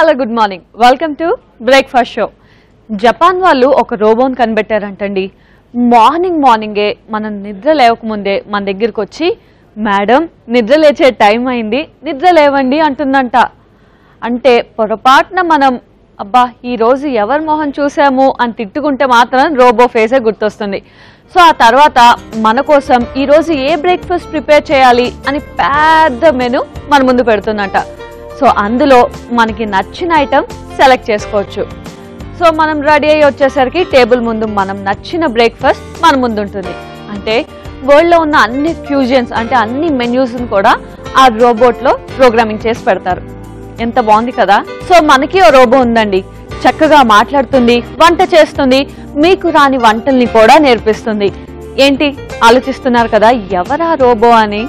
చాలా good morning. Welcome to breakfast show. Japan వాళ్ళు ఒక రోబోన్ కనిపెట్టారంటండి. మార్నింగే మనం నిద్ర లేవకముందే మన దగ్గరికి వచ్చి మేడం నిద్ర లేచే టైం అయింది, నిద్ర లేవండి అంటుందంట. అంటే పొరపాటున మనం అబ్బా ఈరోజు ఎవరి మొహం చూసాము అని తిట్టుకుంటే మాత్రం రోబో ఫేసే గుర్తొస్తుంది. సో ఆ తర్వాత మన కోసం ఈరోజు ఏ బ్రేక్ఫాస్ట్ ప్రిపేర్ చేయాలి అని పెద్ద మెనూ మన ముందు పెడుతుందంట. సో అందులో మనకి నచ్చిన ఐటమ్ సెలెక్ట్ చేసుకోవచ్చు. సో మనం రెడీ అయ్యి వచ్చేసరికి టేబుల్ ముందు మనం నచ్చిన బ్రేక్ఫాస్ట్ మన ముందు ఉంటుంది. అంటే వరల్డ్లో ఉన్న అన్ని ఫ్యూజన్స్ అంటే అన్ని మెన్యూస్ని కూడా ఆ రోబోట్లో ప్రోగ్రామింగ్ చేసి పెడతారు. ఎంత బాగుంది కదా. సో మనకి ఓ రోబో ఉందండి, చక్కగా మాట్లాడుతుంది, వంట చేస్తుంది, మీకు రాని వంటల్ని కూడా నేర్పిస్తుంది. ఏంటి ఆలోచిస్తున్నారు కదా ఎవరా రోబో అని?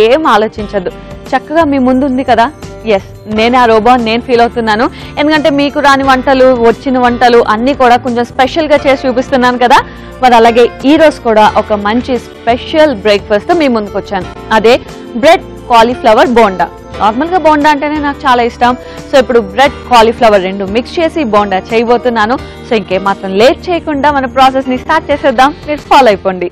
ఏం ఆలోచించద్దు, చక్కగా మీ ముందు ఉంది కదా. ఎస్, నేను ఆ రోబో నేను ఫీల్ అవుతున్నాను. ఎందుకంటే మీకు రాని వంటలు, వచ్చిన వంటలు అన్నీ కూడా కొంచెం స్పెషల్గా చేసి చూపిస్తున్నాను కదా. మరి అలాగే ఈరోజు కూడా ఒక మంచి స్పెషల్ బ్రేక్ఫాస్ట్ మీ ముందుకు వచ్చాను. అదే బ్రెడ్ కాలీఫ్లవర్ బోండా. నార్మల్గా బోండా అంటేనే నాకు చాలా ఇష్టం. సో ఇప్పుడు బ్రెడ్ కాలీఫ్లవర్ రెండు మిక్స్ చేసి బోండా చేయబోతున్నాను. సో ఇంకేమాత్రం లేట్ చేయకుండా మన ప్రాసెస్ని స్టార్ట్ చేసేద్దాం. మీరు ఫాలో అయిపోండి.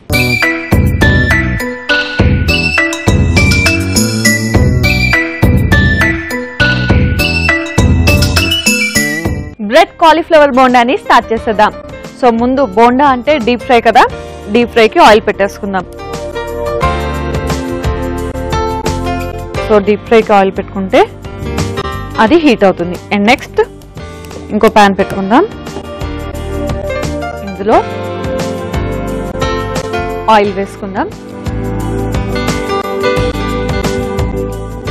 బ్రెడ్ కాలీఫ్లవర్ బోండాని స్టార్ట్ చేసేద్దాం. సో ముందు బోండా అంటే డీప్ ఫ్రై కదా, డీప్ ఫ్రైకి ఆయిల్ పెట్టేసుకుందాం. సో డీప్ ఫ్రైకి ఆయిల్ పెట్టుకుంటే అది హీట్ అవుతుంది. అండ్ నెక్స్ట్ ఇంకో ప్యాన్ పెట్టుకుందాం. ఇందులో ఆయిల్ వేసుకుందాం.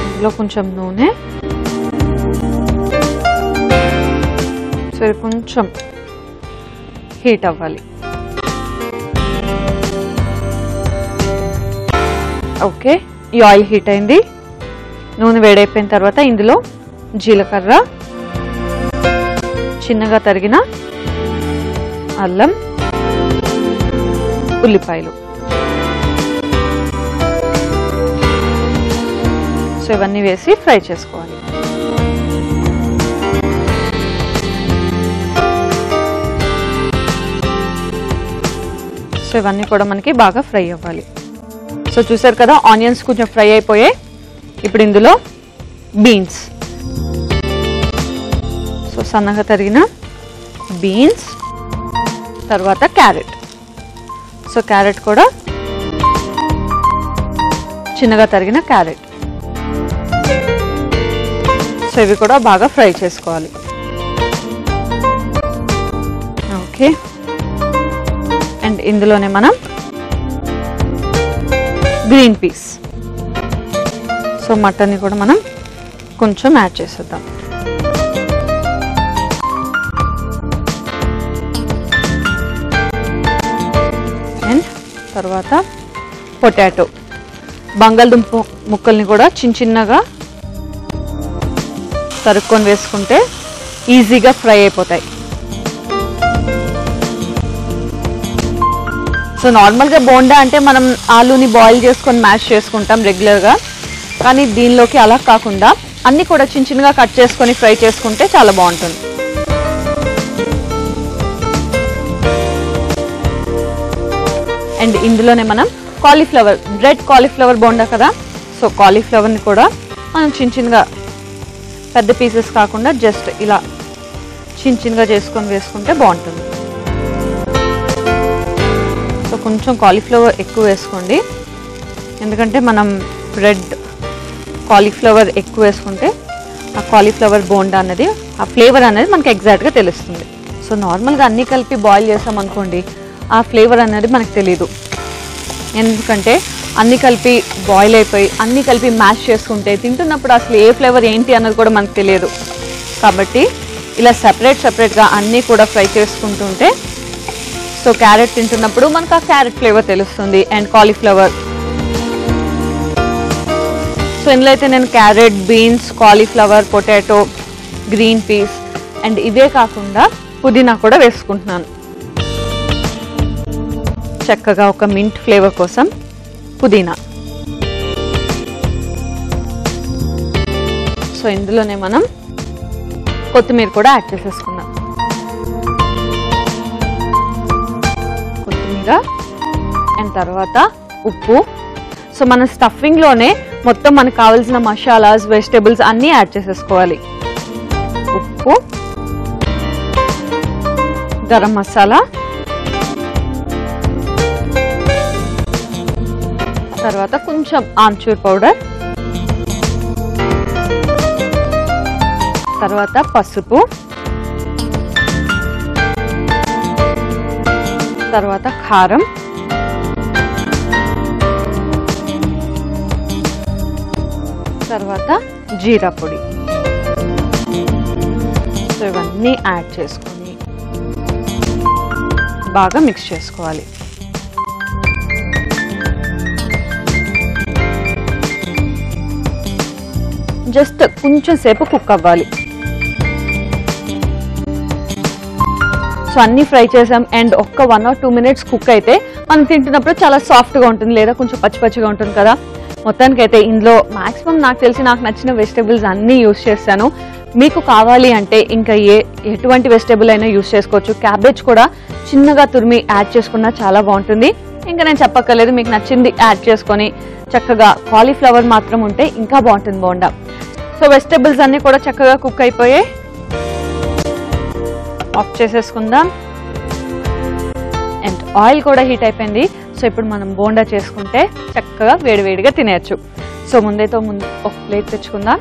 ఇందులో కొంచెం నూనె, సో కొంచెం హీట్ అవ్వాలి. ఓకే, ఈ ఆయిల్ హీట్ అయింది. నూనె వేడైపోయిన తర్వాత ఇందులో జీలకర్ర, చిన్నగా తరిగిన అల్లం, ఉల్లిపాయలు, సో ఇవన్నీ వేసి ఫ్రై చేసుకోవాలి. సో ఇవన్నీ కూడా మనకి బాగా ఫ్రై అవ్వాలి. సో చూసారు కదా ఆనియన్స్ కొంచెం ఫ్రై అయిపోయాయి. ఇప్పుడు ఇందులో బీన్స్, సో సన్నగా తరిగిన బీన్స్, తర్వాత క్యారెట్. సో క్యారెట్ కూడా చిన్నగా తరిగిన క్యారెట్. సో ఇవి కూడా బాగా ఫ్రై చేసుకోవాలి. ఓకే, అండ్ ఇందులోనే మనం గ్రీన్ పీస్, సో మటన్ని కూడా మనం కొంచెం యాడ్ చేసేద్దాం. అండ్ తర్వాత పొటాటో, బంగాళదుంప ముక్కల్ని కూడా చిన్నగా తరుక్కొని వేసుకుంటే ఈజీగా ఫ్రై అయిపోతాయి. సో నార్మల్గా బోండా అంటే మనం ఆలూని బాయిల్ చేసుకొని మ్యాష్ చేసుకుంటాం రెగ్యులర్గా, కానీ దీనిలోకి అలా కాకుండా అన్నీ కూడా చిన్నగా కట్ చేసుకొని ఫ్రై చేసుకుంటే చాలా బాగుంటుంది. అండ్ ఇందులోనే మనం కాలీఫ్లవర్, బ్రెడ్ కాలీఫ్లవర్ బోండా కదా, సో కాలీఫ్లవర్ని కూడా మనం చిన్నగా, పెద్ద పీసెస్ కాకుండా జస్ట్ ఇలా చిన్నగా చేసుకొని వేసుకుంటే బాగుంటుంది. సో కొంచెం కాలీఫ్లవర్ ఎక్కువ వేసుకోండి, ఎందుకంటే మనం బ్రెడ్ కాలీఫ్లవర్ ఎక్కువ వేసుకుంటే ఆ కాలీఫ్లవర్ బోండా అనేది, ఆ ఫ్లేవర్ అనేది మనకి ఎగ్జాక్ట్గా తెలుస్తుంది. సో నార్మల్గా అన్నీ కలిపి బాయిల్ చేసామనుకోండి ఆ ఫ్లేవర్ అనేది మనకు తెలియదు. ఎందుకంటే అన్నీ కలిపి బాయిల్ అయిపోయి అన్నీ కలిపి మ్యాష్ చేసుకుంటే తింటున్నప్పుడు అసలు ఏ ఫ్లేవర్ ఏంటి అన్నది కూడా మనకు తెలియదు. కాబట్టి ఇలా సపరేట్గా అన్నీ కూడా ఫ్రై చేసుకుంటుంటే, సో క్యారెట్ తింటున్నప్పుడు మనకు ఆ క్యారెట్ ఫ్లేవర్ తెలుస్తుంది. అండ్ కాలీఫ్లవర్, సో ఇందులో అయితే నేను carrot, beans, cauliflower, potato, green peas and ఇవే కాకుండా పుదీనా కూడా వేసుకుంటున్నాను. చక్కగా ఒక మింట్ ఫ్లేవర్ కోసం పుదీనా. సో ఇందులోనే మనం కొత్తిమీర కూడా యాడ్ చేసేసుకుందాం. కొత్తిమీర అండ్ తర్వాత ఉప్పు. సో మన స్టఫింగ్లోనే మొత్తం మనకు కావాల్సిన మసాలాస్, వెజిటేబుల్స్ అన్నీ యాడ్ చేసేసుకోవాలి. ఉప్పు, గరం మసాలా, తర్వాత కొంచెం ఆమ్చూర్ పౌడర్, తర్వాత పసుపు, తర్వాత కారం, తర్వాత జీరా పొడి. సో ఇవన్నీ యాడ్ చేసుకొని బాగా మిక్స్ చేసుకోవాలి. జస్ట్ కొంచెం సేపు కుక్ అవ్వాలి. సో అన్నీ ఫ్రై చేసాం అండ్ ఒక్క 1 or 2 minutes కుక్ అయితే మనం తింటున్నప్పుడు చాలా సాఫ్ట్గా ఉంటుంది, లేదా కొంచెం పచ్చి పచ్చిగా ఉంటుంది కదా. మొత్తానికైతే ఇందులో మ్యాక్సిమం నాకు నచ్చిన వెజిటేబుల్స్ అన్నీ యూస్ చేస్తాను. మీకు కావాలి అంటే ఇంకా ఎటువంటి వెజిటేబుల్ అయినా యూస్ చేసుకోవచ్చు. క్యాబేజ్ కూడా చిన్నగా తురిమి యాడ్ చేసుకున్నా చాలా బాగుంటుంది. ఇంకా నేను చెప్పక్కర్లేదు, మీకు నచ్చింది యాడ్ చేసుకొని చక్కగా కాలీఫ్లవర్ మాత్రం ఉంటే ఇంకా బాగుంటుంది బోండా. సో వెజిటేబుల్స్ అన్నీ కూడా చక్కగా కుక్ అయిపోయాయి. ఆఫ్ చేసేసుకుందాం. అండ్ ఆయిల్ కూడా హీట్ అయిపోయింది. సో ఇప్పుడు మనం బోండా చేసుకుంటే చక్కగా వేడివేడిగా తినేయచ్చు. సో ముందు ఒక ప్లేట్ తెచ్చుకుందాం.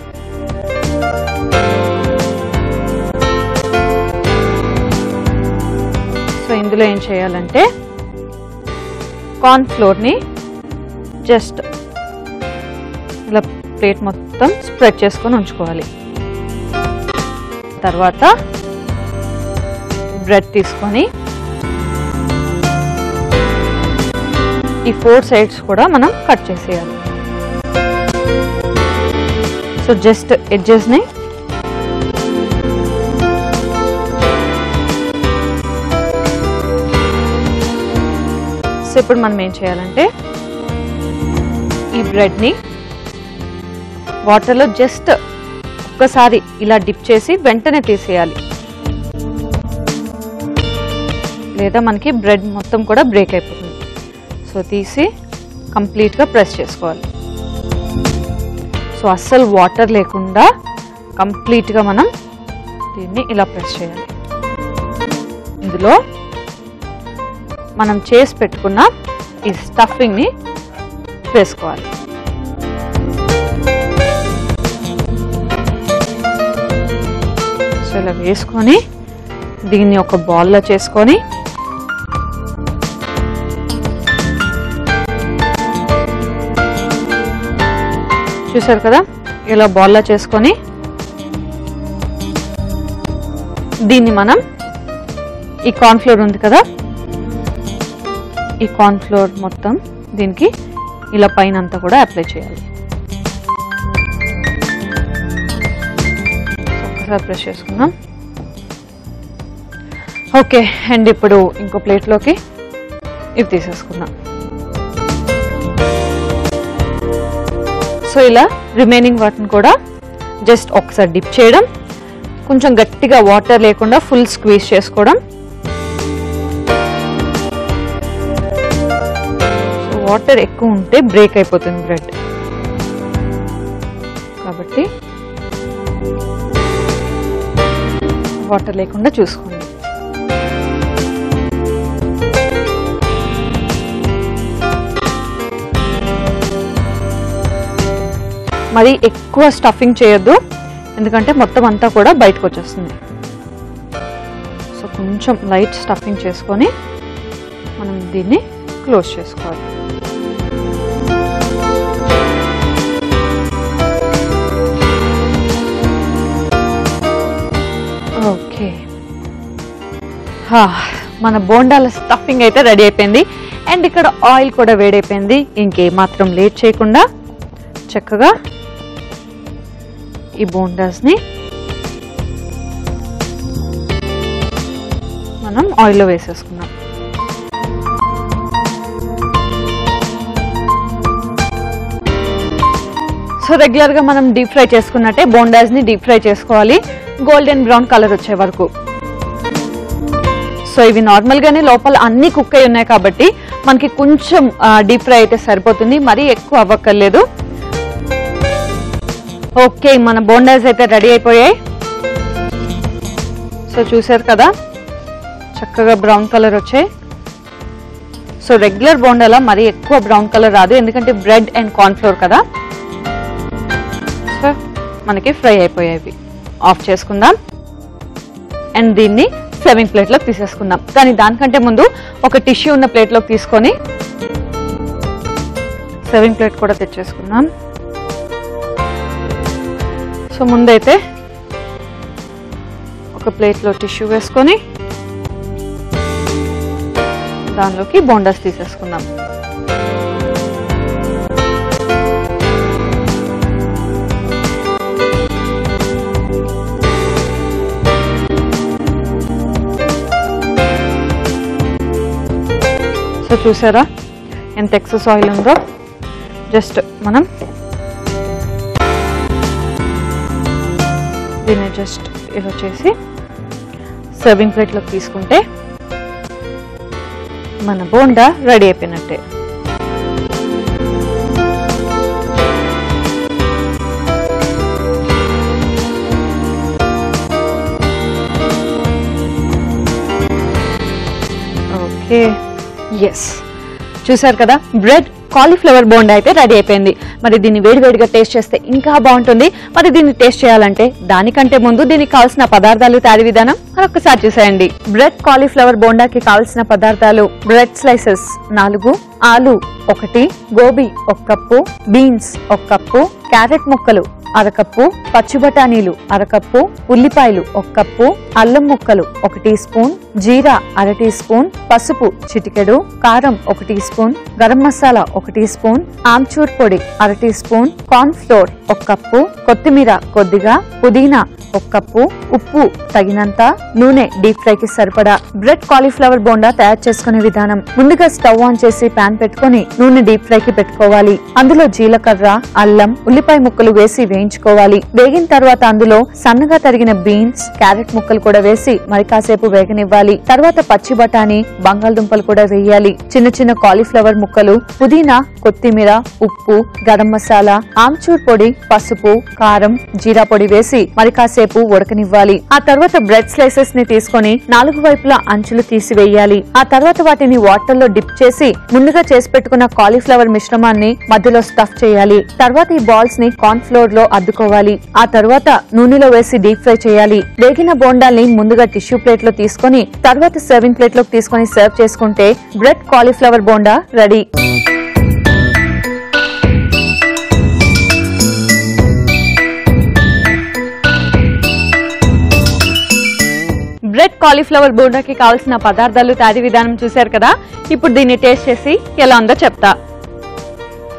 సో ఇందులో ఏం చేయాలంటే కార్న్ ఫ్లోర్ని జస్ట్ ఇలా ప్లేట్ మొత్తం స్ప్రెడ్ చేసుకొని ఉంచుకోవాలి. తర్వాత బ్రెడ్ తీసుకొని ఈ 4 sides కూడా మనం కట్ చేసేయాలి. సో జస్ట్ ఎడ్జెస్ని సో ఇప్పుడు మనం ఏం చేయాలంటే ఈ బ్రెడ్ని వాటర్లో జస్ట్ ఒక్కసారి ఇలా డిప్ చేసి వెంటనే తీసేయాలి, లేదా మనకి బ్రెడ్ మొత్తం కూడా బ్రేక్ అయిపోతుంది. సో తీసి కంప్లీట్గా ప్రెస్ చేసుకోవాలి. సో అస్సలు వాటర్ లేకుండా కంప్లీట్గా మనం దీన్ని ఇలా ప్రెస్ చేయాలి. ఇందులో మనం చేసి పెట్టుకున్న ఈ స్టఫింగ్ని వేసుకోవాలి. సో ఇలా వేసుకొని దీన్ని ఒక బాల్లో చేసుకొని చూసారు కదా, ఇలా బాల్లా చేసుకొని దీన్ని మనం ఈ కార్న్ఫ్లోర్ ఉంది కదా, ఈ కార్న్ఫ్లోర్ మొత్తం దీనికి ఇలా పైన అంతా కూడా అప్లై చేయాలి. ఒకసారి ప్రెస్ చేసుకుందాం. ఓకే, అండ్ ఇప్పుడు ఇంకో ప్లేట్లోకి ఇవి తీసేసుకుందాం. సో ఇలా రిమైనింగ్ వాటిని కూడా జస్ట్ ఒకసారి డిప్ చేయడం, కొంచెం గట్టిగా వాటర్ లేకుండా ఫుల్ స్క్వీజ్ చేసుకోవడం. సో వాటర్ ఎక్కువ ఉంటే బ్రేక్ అయిపోతుంది బ్రెడ్, కాబట్టి వాటర్ లేకుండా చూసుకోండి. మరి ఎక్కువ స్టఫింగ్ చేయొద్దు, ఎందుకంటే మొత్తం అంతా కూడా బయటకు వచ్చేస్తుంది. సో కొంచెం లైట్ స్టఫింగ్ చేసుకొని మనం దీన్ని క్లోజ్ చేసుకోవాలి. ఓకే, మన బోండాల స్టఫింగ్ అయితే రెడీ అయిపోయింది. అండ్ ఇక్కడ ఆయిల్ కూడా వేడైపోయింది. ఇంకేమాత్రం లేట్ చేయకుండా చక్కగా ఈ బోండాస్ని మనం ఆయిల్లో వేసేసుకున్నాం. సో రెగ్యులర్గా మనం డీప్ ఫ్రై చేసుకున్నట్టే బోండాస్ని డీప్ ఫ్రై చేసుకోవాలి. గోల్డెన్ బ్రౌన్ కలర్ వచ్చే వరకు. సో ఇవి నార్మల్ గానే లోపల అన్ని కుక్ అయి ఉన్నాయి కాబట్టి మనకి కొంచెం డీప్ ఫ్రై అయితే సరిపోతుంది, మరీ ఎక్కువ అవ్వక్కర్లేదు. ఓకే, మన బోండాస్ అయితే రెడీ అయిపోయాయి. సో చూసారు కదా చక్కగా బ్రౌన్ కలర్ వచ్చాయి. సో రెగ్యులర్ బోండాలా మరీ ఎక్కువ బ్రౌన్ కలర్ రాదు, ఎందుకంటే బ్రెడ్ అండ్ కార్న్ ఫ్లోర్ కదా. సో మనకి ఫ్రై అయిపోయాయి. ఆఫ్ చేసుకుందాం అండ్ దీన్ని సర్వింగ్ ప్లేట్లోకి తీసేసుకుందాం. కానీ దానికంటే ముందు ఒక టిష్యూ ఉన్న ప్లేట్లోకి తీసుకొని సర్వింగ్ ప్లేట్ కూడా తెచ్చేసుకుందాం. సో ముందైతే ఒక ప్లేట్లో టిష్యూ వేసుకొని దానిలోకి బోండాస్ తీసేసుకుందాం. సో చూసారా ఎంత ఎక్సెస్ ఆయిల్ ఉందో. జస్ట్ మనం దీన్ని జస్ట్ ఇలా చేసి సర్వింగ్ ప్లేట్లోకి తీసుకుంటే మన బోండా రెడీ అయిపోయినట్టే. ఓకే, ఎస్ చూసారు కదా బ్రెడ్ కాలీఫ్లవర్ బోండా అయితే రెడీ అయిపోయింది. మరి దీన్ని వేడివేడిగా టేస్ట్ చేస్తే ఇంకా బాగుంటుంది. మరి దీన్ని టేస్ట్ చేయాలంటే దానికంటే ముందు దీనికి కావాల్సిన పదార్థాలు తయారీ విధానం మరొకసారి చూసేయండి. బ్రెడ్ కాలీఫ్లవర్ బోండాకి కావాల్సిన పదార్థాలు: బ్రెడ్ స్లైసెస్ 4, ఆలు 1, gobi 1 cup, beans 1 cup, carrot ముక్కలు 1/2 కప్పు, పచ్చి బఠానీలు 1/2 కప్పు, ఉల్లిపాయలు 1 కప్పు, అల్లం ముక్కలు 1 టీ స్పూన్, జీరా 1/2 టీ స్పూన్, పసుపు చిటికెడు, కారం 1 teaspoon, garam masala 1 teaspoon, amchur పొడి 1/2 teaspoon, corn flour 1 cup, కొత్తిమీర కొద్దిగా, పుదీనా 1 కప్పు, ఉప్పు తగినంత, నూనె డీప్ ఫ్రై కి సరిపడా. బ్రెడ్ కాలీఫ్లవర్ బోండా తయారు చేసుకునే విధానం: ముందుగా స్టవ్ ఆన్ చేసి పాన్ పెట్టుకుని నూనె డీప్ ఫ్రై కి పెట్టుకోవాలి. అందులో జీలకర్ర, అల్లం, ఉల్లిపాయ ముక్కలు వేసి వేయించుకోవాలి. వేగిన తర్వాత అందులో సన్నగా తరిగిన బీన్స్, క్యారెట్ ముక్కలు కూడా వేసి మరి కాసేపు వేగనివ్వాలి. తర్వాత పచ్చి బఠానీ, బంగాళదుంపలు కూడా వేయాలి. చిన్న చిన్న కాలీఫ్లవర్ ముక్కలు, పుదీనా, కొత్తిమీర, ఉప్పు, గరం మసాలా, ఆమ్చూర్ పొడి, పసుపు, కారం, జీరా పొడి వేసి మరి కాసేపు ఉడకనివ్వాలి. ఆ తర్వాత బ్రెడ్ స్లైసెస్ ని తీసుకొని 4 వైపులా అంచులు తీసివేయాలి. ఆ తర్వాత వాటిని వాటర్ లో డిప్ చేసి ముందుగా చేసి పెట్టుకున్న కాలీఫ్లవర్ మిశ్రమాన్ని మధ్యలో స్టఫ్ చేయాలి. తర్వాత ఈ బాల్స్ ని కార్న్ ఫ్లోర్ లో అద్దుకోవాలి. ఆ తర్వాత నూనెలో వేసి డీప్ ఫ్రై చేయాలి. వేగిన బోండాల్ని ముందుగా టిష్యూ ప్లేట్ లో తీసుకొని తర్వాత సర్వింగ్ ప్లేట్ లోకి తీసుకొని సర్వ్ చేసుకుంటే bread cauliflower bonda ready. Bread cauliflower బోండాకి కావాల్సిన పదార్థాలు తయారీ విధానం చూశారు కదా. ఇప్పుడు దీన్ని టేస్ట్ చేసి ఎలా ఉందో చెప్తా.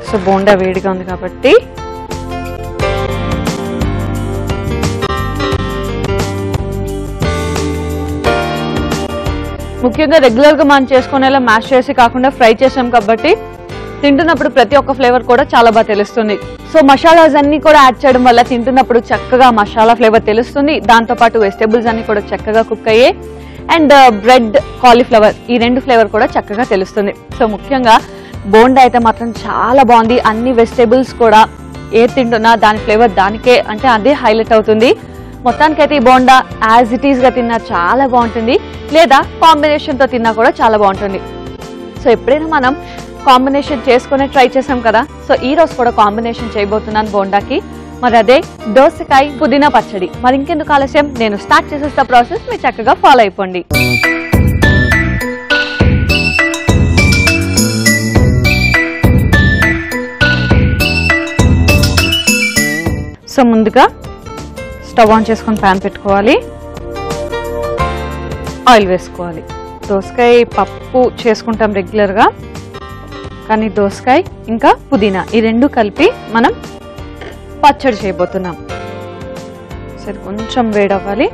సో బోండా వేడిగా ఉంది కాబట్టి ముఖ్యంగా రెగ్యులర్ గా మనం చేసుకునేలా మ్యాష్ చేసి కాకుండా ఫ్రై చేసాం కాబట్టి తింటున్నప్పుడు ప్రతి ఒక్క ఫ్లేవర్ కూడా చాలా బాగా తెలుస్తుంది. సో మసాలాస్ అన్ని కూడా యాడ్ చేయడం వల్ల తింటున్నప్పుడు చక్కగా మసాలా ఫ్లేవర్ తెలుస్తుంది. దాంతో పాటు వెజిటేబుల్స్ అన్ని కూడా చక్కగా కుక్ అయ్యాయి అండ్ బ్రెడ్ కాలీఫ్లవర్ ఈ 2 ఫ్లేవర్ కూడా చక్కగా తెలుస్తుంది. సో ముఖ్యంగా బోండా అయితే మాత్రం చాలా బాగుంది. అన్ని వెజిటేబుల్స్ కూడా ఏ తింటున్నా దాని ఫ్లేవర్ దానికే అంటే అదే హైలైట్ అవుతుంది. మొత్తానికైతే ఈ బోండా యాజ్ ఇట్ ఈస్ గా తిన్నా చాలా బాగుంటుంది, లేదా కాంబినేషన్ తో తిన్నా కూడా చాలా బాగుంటుంది. సో ఎప్పుడైనా మనం కాంబినేషన్ చేసుకునే ట్రై చేసాం కదా. సో ఈ రోజు కూడా కాంబినేషన్ చేయబోతున్నాను బోండాకి. మరి అదే దోసకాయ పుదీనా పచ్చడి. మరి ఇంకెందుకు ఆలస్యం, నేను స్టార్ట్ చేసేస్తా ప్రాసెస్, మీరు చక్కగా ఫాలో అయిపోండి. సో ముందుగా స్టవ్ ఆన్ చేసుకొని ప్యాన్ పెట్టుకోవాలి. ఆయిల్ వేసుకోవాలి. దోసకాయ పప్పు చేసుకుంటాం రెగ్యులర్గా, కానీ దోసకాయ ఇంకా పుదీనా ఈ 2 కలిపి మనం పచ్చడి చేయబోతున్నాం. సరే కొంచెం వేడవ్వాలి.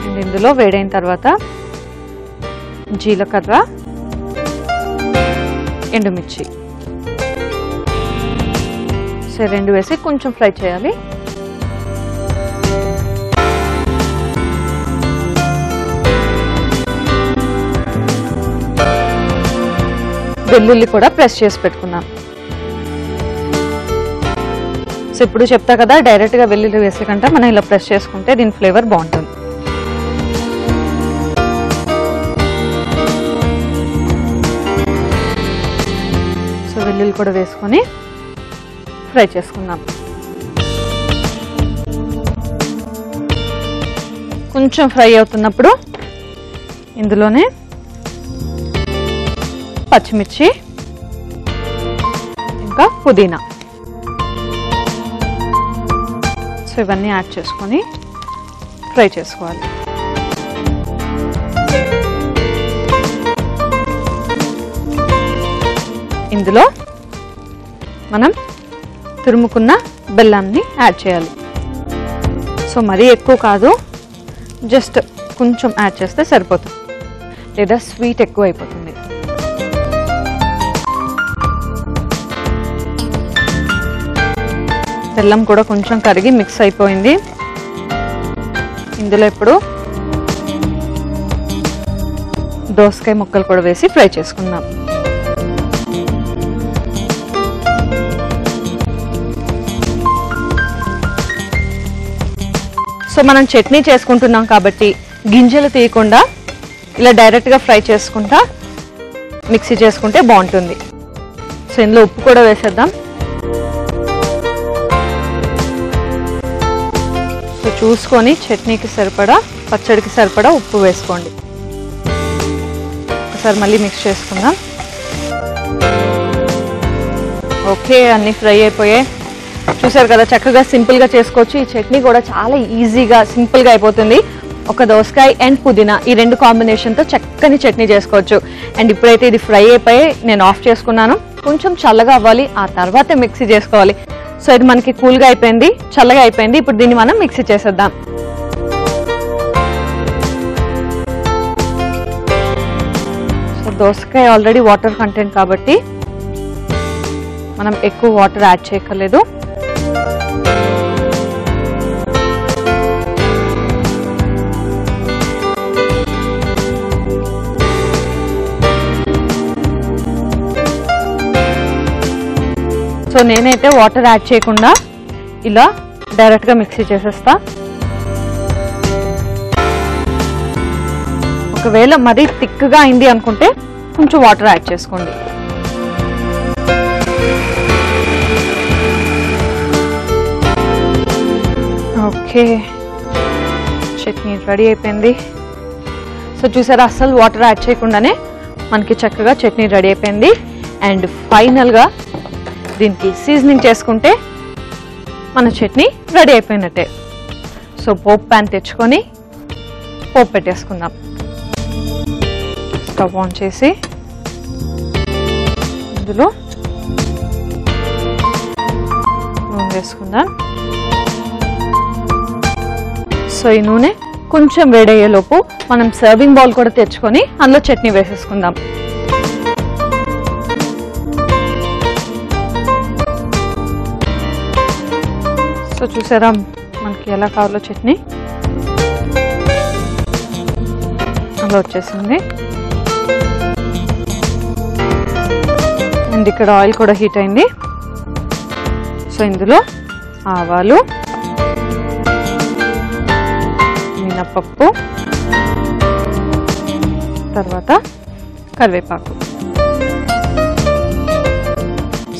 అండ్ ఇందులో వేడైన తర్వాత జీలకర్ర, ఎండుమిర్చి 2 వేసి కొంచెం ఫ్రై చేయాలి. వెల్లుల్లి కూడా ప్రెస్ చేసి పెట్టుకుందాం. సో ఇప్పుడు చెప్తా కదా, డైరెక్ట్గా వెల్లుల్లి వేసే కంటే మనం ఇలా ప్రెస్ చేసుకుంటే దీని ఫ్లేవర్ బాగుంటుంది. సో వెల్లుల్లి కూడా వేసుకొని ఫ్రై చేసుకుందాం. కొంచెం ఫ్రై అవుతున్నప్పుడు ఇందులోనే పచ్చిమిర్చి ఇంకా పుదీనా, సో ఇవన్నీ యాడ్ చేసుకొని ఫ్రై చేసుకోవాలి. ఇందులో మనం తురుముకున్న బెల్లాన్ని యాడ్ చేయాలి. సో మరీ ఎక్కువ కాదు, జస్ట్ కొంచెం యాడ్ చేస్తే సరిపోతుంది, లేదా స్వీట్ ఎక్కువ అయిపోతుంది. బెల్లం కూడా కొంచెం కరిగి మిక్స్ అయిపోయింది. ఇందులో ఇప్పుడు దోసకాయ ముక్కలు కూడా వేసి ఫ్రై చేసుకుందాం. సో మనం చట్నీ చేసుకుంటున్నాం కాబట్టి గింజలు తీయకుండా ఇలా డైరెక్ట్గా ఫ్రై చేసుకుంటా మిక్సీ చేసుకుంటే బాగుంటుంది. సో ఇందులో ఉప్పు కూడా వేసేద్దాం. సో చూసుకొని చట్నీకి సరిపడా, పచ్చడికి సరిపడా ఉప్పు వేసుకోండి. ఒకసారి మళ్ళీ మిక్స్ చేసుకుందాం. ఓకే, అన్నీ ఫ్రై అయిపోయాయి. చూసారు కదా, చక్కగా సింపుల్గా చేసుకోవచ్చు. ఈ చట్నీ కూడా చాలా ఈజీగా సింపుల్గా అయిపోతుంది. ఒక దోసకాయ అండ్ పుదీనా ఈ రెండు కాంబినేషన్తో చక్కని చట్నీ చేసుకోవచ్చు. అండ్ ఇప్పుడైతే ఇది ఫ్రై అయిపోయి నేను ఆఫ్ చేసుకున్నాను. కొంచెం చల్లగా అవ్వాలి, ఆ తర్వాత మిక్సీ చేసుకోవాలి. సో ఇది మనకి కూల్గా అయిపోయింది, చల్లగా అయిపోయింది. ఇప్పుడు దీన్ని మనం మిక్సీ చేసేద్దాం. సో దోసకాయ ఆల్రెడీ వాటర్ కంటెంట్ కాబట్టి మనం ఎక్కువ వాటర్ యాడ్ చేయక్కర్లేదు. సో నేనైతే వాటర్ యాడ్ చేయకుండా ఇలా డైరెక్ట్గా మిక్సీ చేసేస్తా. ఒకవేళ మరీ థిక్గా అయింది అనుకుంటే కొంచెం వాటర్ యాడ్ చేసుకోండి. ఓకే, చట్నీ రెడీ అయిపోయింది. సో చూసారా, అస్సలు వాటర్ యాడ్ చేయకుండానే మనకి చక్కగా చట్నీ రెడీ అయిపోయింది. అండ్ ఫైనల్గా దీనికి సీజనింగ్ చేసుకుంటే మన చట్నీ రెడీ అయిపోయినట్టే. సో పోపు ప్యాన్ తెచ్చుకొని పోపు పెట్టేసుకుందాం. స్టవ్ ఆన్ చేసి ఇందులో నూనె వేసుకుందాం. సో ఈ నూనె కొంచెం వేడయ్యేలోపు మనం సర్వింగ్ బౌల్ కూడా తెచ్చుకొని అందులో చట్నీ వేసేసుకుందాం. సో చూసారా మనకి ఎలా కావాలో చట్నీ అలా వచ్చేసింది. అండ్ ఇక్కడ ఆయిల్ కూడా హీట్ అయింది. సో ఇందులో ఆవాలు, మినపప్పు, తర్వాత కరివేపాకు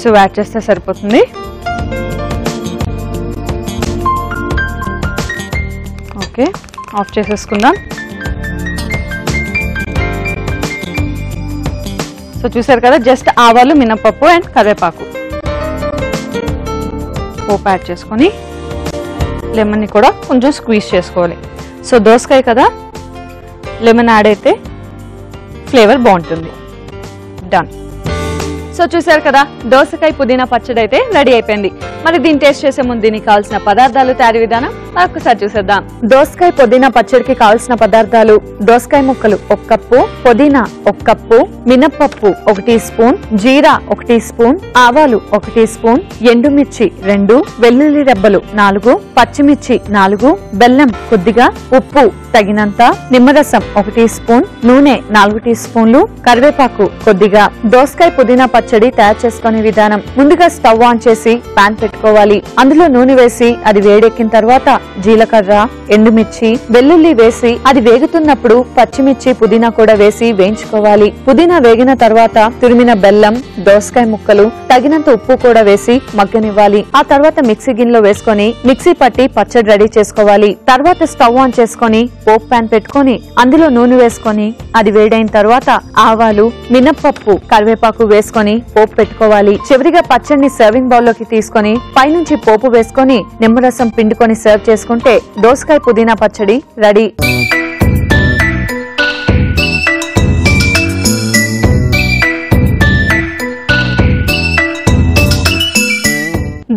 సో యాడ్ చేస్తే సరిపోతుంది. ఓకే, ఆఫ్ చేసేసుకుందాం. సో చూసారు కదా, జస్ట్ ఆవాలు, మినపప్పు అండ్ కరివేపాకు పోపు యాడ్ చేసుకొని లెమన్ని కూడా కొంచెం స్క్వీజ్ చేసుకోవాలి. సో దోసకాయ కదా, లెమన్ యాడ్ అయితే ఫ్లేవర్ బాగుంటుంది. డన్. సో చూసారు కదా, దోసకాయ పుదీనా పచ్చడి అయితే రెడీ అయిపోయింది. మరి దీన్ని టేస్ట్ చేసే ముందు దీనికి కావాల్సిన పదార్థాలు, తయారీ విధానం మరొకసారి చూసేద్దాం. దోసకాయ పుదీనా పచ్చడికి కావాల్సిన పదార్థాలు: దోసకాయ ముక్కలు 1 కప్పు, పుదీనా 1 కప్పు, మినప్పప్పు 1 టీ స్పూన్, జీరా 1 టీ స్పూన్, ఆవాలు 1 టీ స్పూన్, ఎండుమిర్చి 2, వెల్లుల్లి రెబ్బలు 4, పచ్చిమిర్చి 4, బెల్లం కొద్దిగా, ఉప్పు తగినంత, నిమ్మరసం 1 టీ స్పూన్, నూనె 4 టీ స్పూన్లు, కరివేపాకు కొద్దిగా. దోసకాయ పుదీనా పచ్చడి తయారు చేసుకునే విధానం: ముందుగా స్టవ్ ఆన్ చేసి పాన్ పెట్టుకోవాలి. అందులో నూనె వేసి అది వేడెక్కిన తర్వాత జీలకర్ర, ఎండుమిర్చి, వెల్లుల్లి వేసి అది వేగుతున్నప్పుడు పచ్చిమిర్చి, పుదీనా కూడా వేసి వేయించుకోవాలి. పుదీనా వేగిన తర్వాత తురిమిన బెల్లం, దోసకాయ ముక్కలు, తగినంత ఉప్పు కూడా వేసి మగ్గనివ్వాలి. ఆ తర్వాత మిక్సీ గిన్నెలో వేసుకొని మిక్సీ పట్టి పచ్చడి రెడీ చేసుకోవాలి. తర్వాత స్టవ్ ఆన్ చేసుకొని పోపు పాన్ పెట్టుకొని అందులో నూనె వేసుకొని అది వేడైన తర్వాత ఆవాలు, మినప్పప్పు, కరివేపాకు వేసుకొని పోపు పెట్టుకోవాలి. చివరిగా పచ్చడిని సర్వింగ్ బౌల్ లోకి తీసుకొని పైనుంచి పోపు వేసుకొని నిమ్మరసం పిండుకొని సర్వ్ చేసుకుంటే దోసకాయ పుదీనా పచ్చడి రెడీ.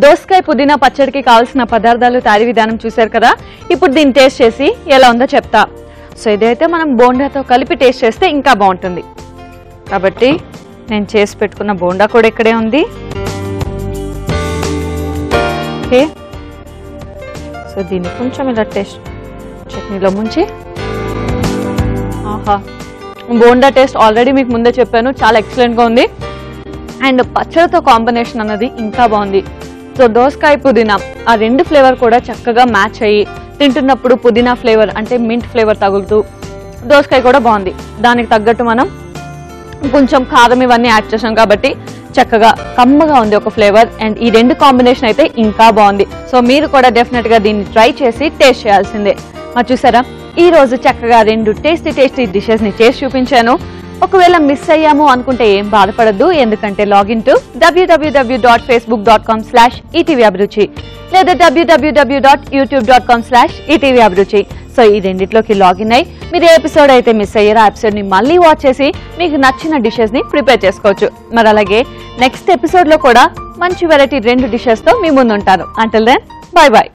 దోసకాయ పుదీనా పచ్చడికి కావాల్సిన పదార్థాలు, తయారీ విధానం చూసారు కదా. ఇప్పుడు దీన్ని టేస్ట్ చేసి ఎలా ఉందో చెప్తా. సో ఇదైతే మనం బోండాతో కలిపి టేస్ట్ చేస్తే ఇంకా బాగుంటుంది. కాబట్టి నేను చేసి పెట్టుకున్న బోండా కూడా ఇక్కడే ఉంది. ఓకే, సో దీన్ని కొంచెం ఇలా టేస్ట్ చట్నీలో ముంచి, ఆహా, బోండా టేస్ట్ ఆల్రెడీ మీకు ముందే చెప్పాను, చాలా ఎక్సలెంట్గా ఉంది. అండ్ పచ్చడితో కాంబినేషన్ అన్నది ఇంకా బాగుంది. సో దోసకాయ పుదీనా ఆ 2 ఫ్లేవర్ కూడా చక్కగా మ్యాచ్ అయ్యి తింటున్నప్పుడు పుదీనా ఫ్లేవర్ అంటే మింట్ ఫ్లేవర్ తగులుతూ దోసకాయ కూడా బాగుంది. దానికి తగ్గట్టు మనం కొంచెం కారం ఇవన్నీ యాడ్ చేసాం కాబట్టి చక్కగా కమ్మగా ఉంది ఒక ఫ్లేవర్. అండ్ ఈ 2 కాంబినేషన్ అయితే ఇంకా బాగుంది. సో మీరు కూడా డెఫినెట్ గా దీన్ని ట్రై చేసి టేస్ట్ చేయాల్సిందే. మరి చూసారా, ఈ రోజు చక్కగా 2 టేస్టీ డిషెస్ ని చేసి చూపించాను. ఒకవేళ మిస్ అయ్యాము అనుకుంటే ఏం బాధపడద్దు, ఎందుకంటే లాగిన్ టు www.facebook.com/etvabruchi లేదా www.youtube.com/etvabruchi. సో ఈ రెండిట్లోకి లాగిన్ అయ్యి మీరు ఏ ఎపిసోడ్ అయితే మిస్ అయ్యారో ఆ ఎపిసోడ్ ని మళ్ళీ వాచ్ చేసి మీకు నచ్చిన డిషెస్ ని ప్రిపేర్ చేసుకోవచ్చు. మరి అలాగే నెక్స్ట్ ఎపిసోడ్ లో కూడా మంచి వెరైటీ 2 డిషెస్ తో మీ ముందు ఉంటాను. Until then, bye by.